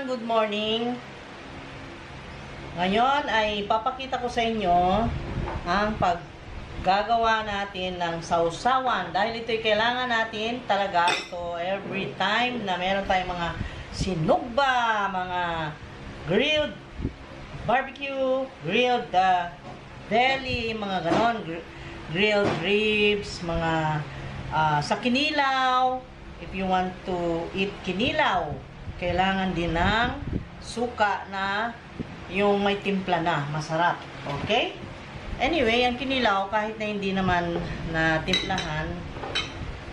good morning. Ngayon ay papakita ko sa inyo ang paggagawa natin ng sausawan. Dahil ito'y kailangan natin talaga ito every time na meron tayong mga sinugba, mga grilled barbecue, grilled belly, mga ganon, grilled ribs, mga sa kinilaw. If you want to eat kinilaw, kailangan din ng suka na yung may timpla na, masarap. Okay? Anyway, ang kinilaw, kahit na hindi naman na timplahan,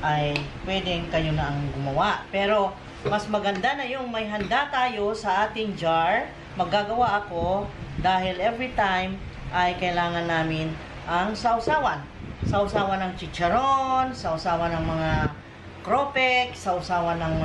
ay pwedeng kayo na ang gumawa. Pero, mas maganda na yung may handa tayo sa ating jar. Maggagawa ako dahil every time ay kailangan namin ang sausawan. Sausawan ng chicharon, sausawan ng mga kropek, sausawan ng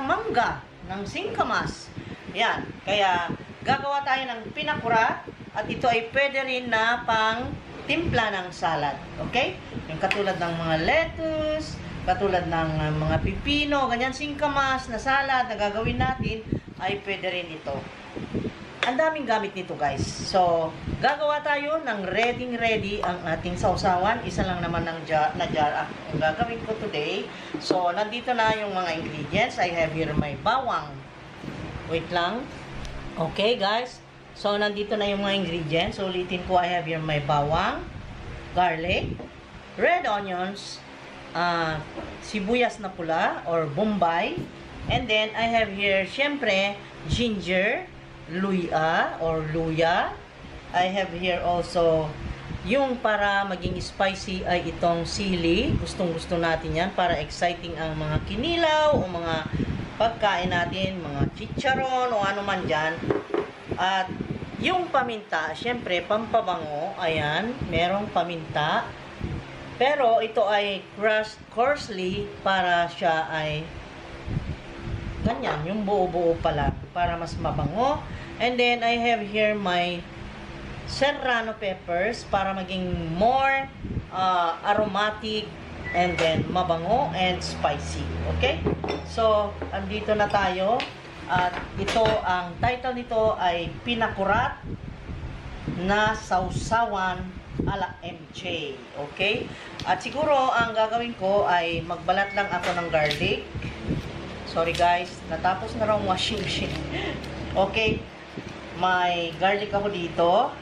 mangga, ng singkamas. Yan. Kaya, gagawa tayo ng pinakura at ito ay pwede rin na pang timpla ng salad. Okay? Yung katulad ng mga lettuce, katulad ng mga pipino, ganyan singkamas na salad na gagawin natin, ay pwede rin ito. Ang daming gamit nito, guys. So, gagawa tayo ng ready ang ating sausawan. Isa lang naman ng jar ang gagawin ko today. So, nandito na yung mga ingredients. I have here my bawang. Wait lang. Okay, guys. So, nandito na yung mga ingredients. So, ulitin ko, I have here my bawang, garlic, red onions, sibuyas na pula or bombay. And then, I have here, syempre, ginger, luya or luya. I have here also yung para maging spicy ay itong sili. Gustong-gusto natin yan para exciting ang mga kinilaw o mga pagkain natin, mga chicharon o ano man dyan. At yung paminta, syempre pampabango, ayan, merong paminta. Pero ito ay crushed coarsely para siya ay ganyan, yung buo-buo pala para mas mabango. And then, I have here my serrano peppers para maging more aromatic and then mabango and spicy. Okay? So, andito na tayo. At ito, ang title nito ay Pinakurat na Sausawan ala MJ. Okay? At siguro, ang gagawin ko ay magbalat lang ako ng garlic. Sorry guys, natapos na raw washing machine. Okay? May garlic ako dito.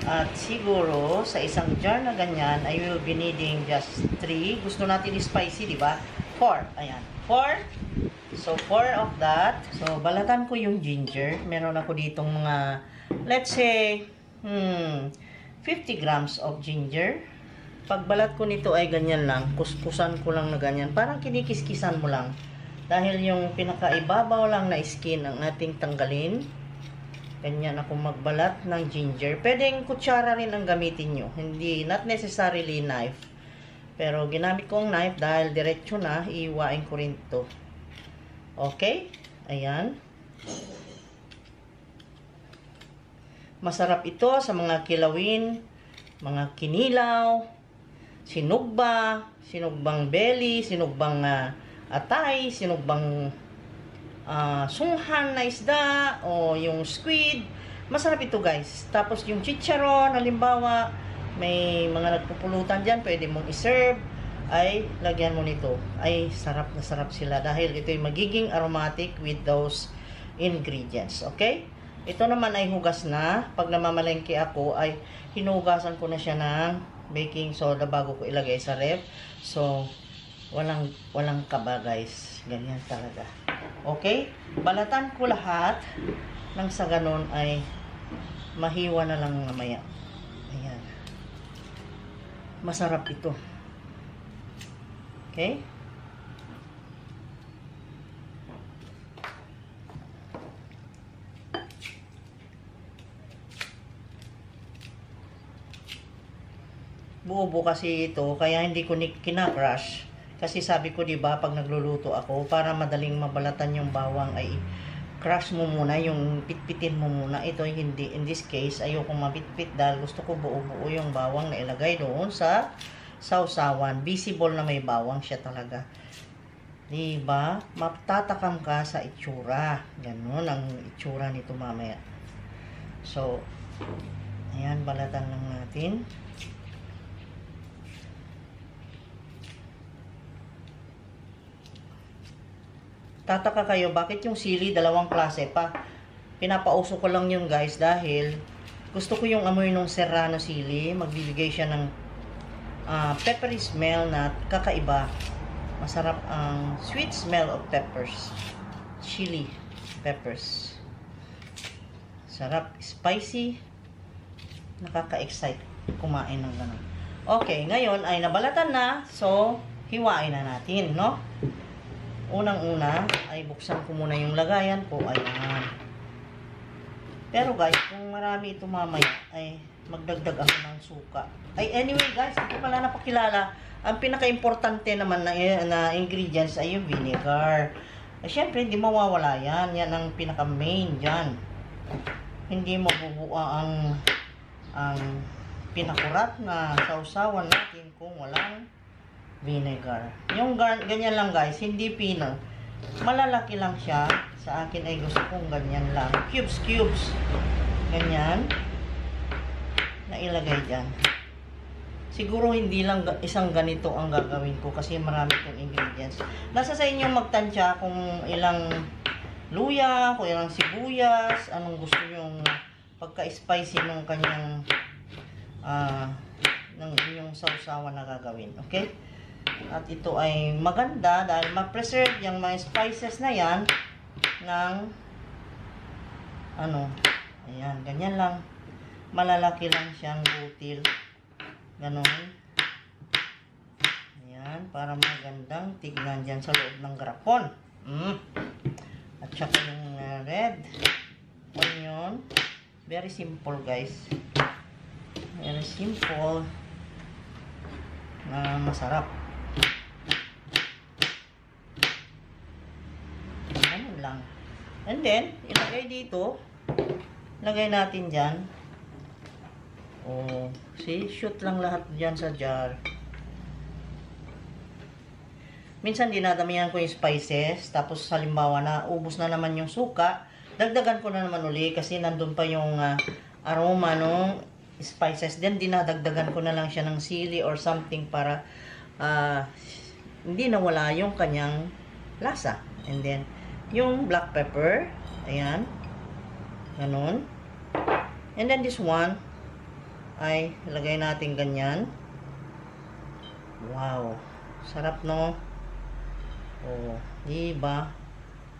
At siguro, sa isang jar na ganyan, I will be needing just 3. Gusto natin spicy, di ba? 4. Ayan. 4. So, 4 of that. So, balatan ko yung ginger. Meron ako ditong mga, let's say, 50 grams of ginger. Pagbalat ko nito ay ganyan lang. Kuskusan ko lang na ganyan. Parang kinikiskisan mo lang. Dahil yung pinakaibabaw lang na skin ang ating tanggalin. Ganyan ako magbalat ng ginger. Pwedeng kutsara rin ang gamitin nyo. Hindi, not necessarily knife. Pero ginamit ko ang knife dahil diretso na, iiwain ko rin to. Okay? Ayan. Masarap ito sa mga kilawin, mga kinilaw, sinugbang belly, sinugbang atay, sinugbang sunghan na isda, o yung squid. Masarap ito, guys. Tapos yung chicharon, halimbawa, may mga nagpupulutan dyan, pwede mong iserve, ay lagyan mo nito. Ay, sarap na sarap sila dahil ito ay magiging aromatic with those ingredients. Okay? Ito naman ay hugas na. Pag namamalengke ako, ay hinugasan ko na siya ng baking soda bago ko ilagay sa ref. So, walang kaba, guys. Ganyan talaga. Okay? Balatan ko lahat nang sa ganun ay mahiwa na lang mamaya. Ayan. Masarap ito. Okay? Buo kasi ito, kaya hindi ko kinakrush. Kasi sabi ko, diba, pag nagluluto ako, para madaling mabalatan yung bawang, ay crush mo muna, yung pitpitin mo muna. Ito hindi. In this case, ayoko mapitpit dahil gusto ko buo-buo yung bawang na ilagay doon sa sausawan. Visible na may bawang siya talaga. Diba? Matatakam ka sa itsura. Ganun ang itsura nito mamaya. So, ayan, balatan lang natin. Tataka kayo, bakit yung sili dalawang klase pa? Pinapauso ko lang yun guys dahil gusto ko yung amoy ng serrano sili. Magbibigay siya ng peppery smell na kakaiba. Masarap ang sweet smell of peppers. Chili peppers. Sarap, spicy. Nakaka-excite kumain ng ganun. Okay, ngayon ay nabalatan na. So, hiwain na natin, no? Unang-una ay buksan ko muna yung lagayan ko. Ayan. Pero guys, kung marami ito mamaya, ay magdagdag ako ng suka. Ay, anyway guys, hindi ko pala napakilala. Ang pinaka-importante naman na ingredients ay yung vinegar. Siyempre, hindi mawawala yan. Yan ang pinaka-main dyan. Hindi mabubuo ang pinakurat na sausawan natin kung walang vinegar. Yung ganyan lang guys, hindi pino. Malalaki lang siya. Sa akin ay gusto kong ganyan lang. Cubes. Ganyan. Na ilagay dyan. Siguro hindi lang isang ganito ang gagawin ko kasi marami itong ingredients. Nasa sa inyo magtansya kung ilang luya, kung ilang sibuyas, anong gusto yung pagka-spicy ng kanyang ng inyong sausawan na gagawin. Okay? At ito ay maganda dahil ma-preserve yung mga spices na yan ng ayan, ganyan lang. Malalaki lang siyang butil. Ganon. Ayan, para magandang tignan dyan sa loob ng garapon. At saka yung red onion. Very simple guys. Very simple. Na masarap. Ganun lang. And then, ilagay dito. Lagay natin dyan. Oh, see? Shoot lang lahat dyan sa jar. Minsan dinadamihan ko yung spices. Tapos halimbawa na ubos na naman yung suka. Dagdagan ko na naman uli kasi nandun pa yung aroma ng spices. Then dinadagdagan ko na lang siya ng sili or something para hindi nawala yung kanyang lasa. And then, yung black pepper. Ayan. Ganun. And then this one ay lagay natin ganyan. Wow. Sarap, no? Oh, diba?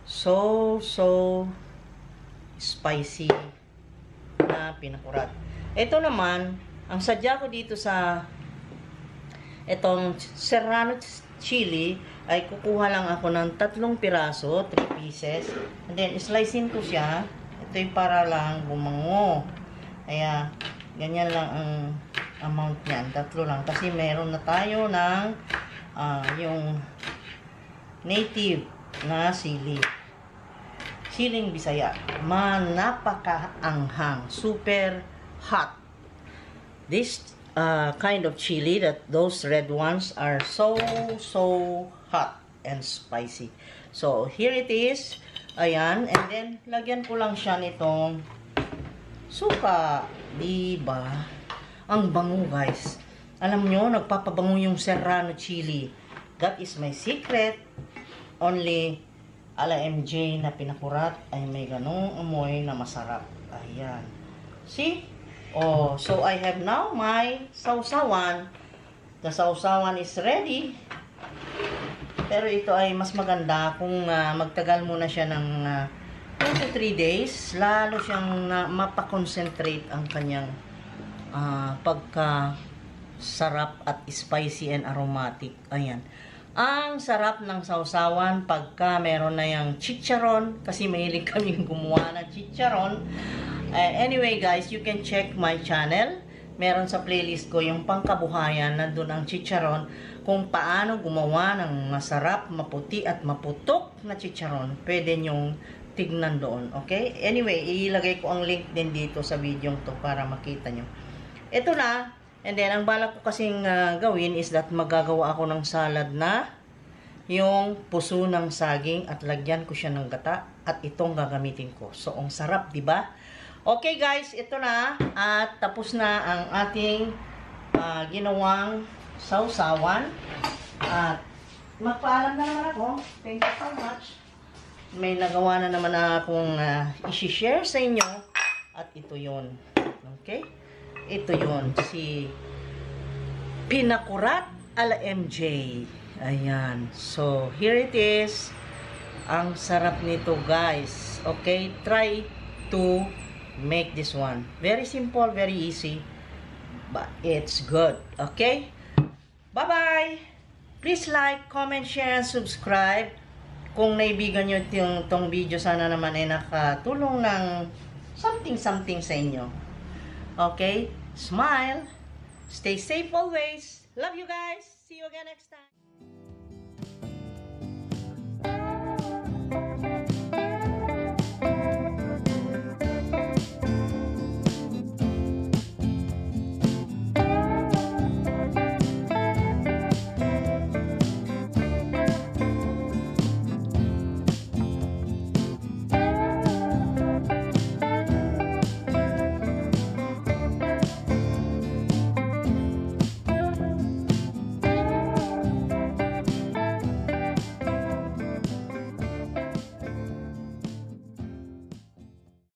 So spicy na pinakurat. Ito naman, ang sadya ko dito sa itong serrano chili ay kukuha lang ako ng 3 piraso, 3 pieces. And then, slicein ko siya. Ito'y para lang bumango. Kaya, ganyan lang ang amount niyan. 3 lang. Kasi meron na tayo ng yung native na sili. Siling Bisaya. Napakaanghang. Super hot. This kind of chili, those red ones are so hot and spicy. So, here it is. Ayan. And then, lagyan ko lang siya nitong suka. Diba? Ang bango, guys. Alam nyo, nagpapabango yung serrano chili. That is my secret. Only ala MJ na pinakurat ay may ganong amoy na masarap. Ayan. See? Oh, so I have now my sausawan. The sausawan is ready. Pero ito ay mas maganda kung magtagal muna siya ng 2 to 3 days. Lalo siyang mapakonsentrate ang kanyang pagka-sarap at spicy and aromatic. Ayan. Ang sarap ng sausawan pagka meron na yung chicharon. Kasi mahilig kaming gumawa ng chicharon. Anyway guys, you can check my channel. Meron sa playlist ko yung pangkabuhayan. Nandun ang chicharon. Kung paano gumawa ng masarap, maputi at maputok na chicharon. Pwede nyong tignan doon. Okay? Anyway, ilagay ko ang link din dito sa video to para makita nyo. Ito na. And then, ang balak ko kasing gawin is that magagawa ako ng salad na yung puso ng saging at lagyan ko siya ng gata at itong gagamitin ko. So, ang sarap, di ba? Okay guys, ito na at tapos na ang ating ginawang sausawan. At magpaalam na naman ako. Thank you so much. May nagawa na naman akong isi-share sa inyo. At ito yon. Okay? Ito yon. Si Pinakurat ala MJ. Ayan. So, here it is. Ang sarap nito, guys. Okay? Try to make this one. Very simple, very easy. But it's good. Okay? Bye-bye! Please like, comment, share, and subscribe. Kung naibigan nyo itong video, sana naman ay nakatulong ng something sa inyo. Okay? Smile. Stay safe always. Love you guys. See you again next time.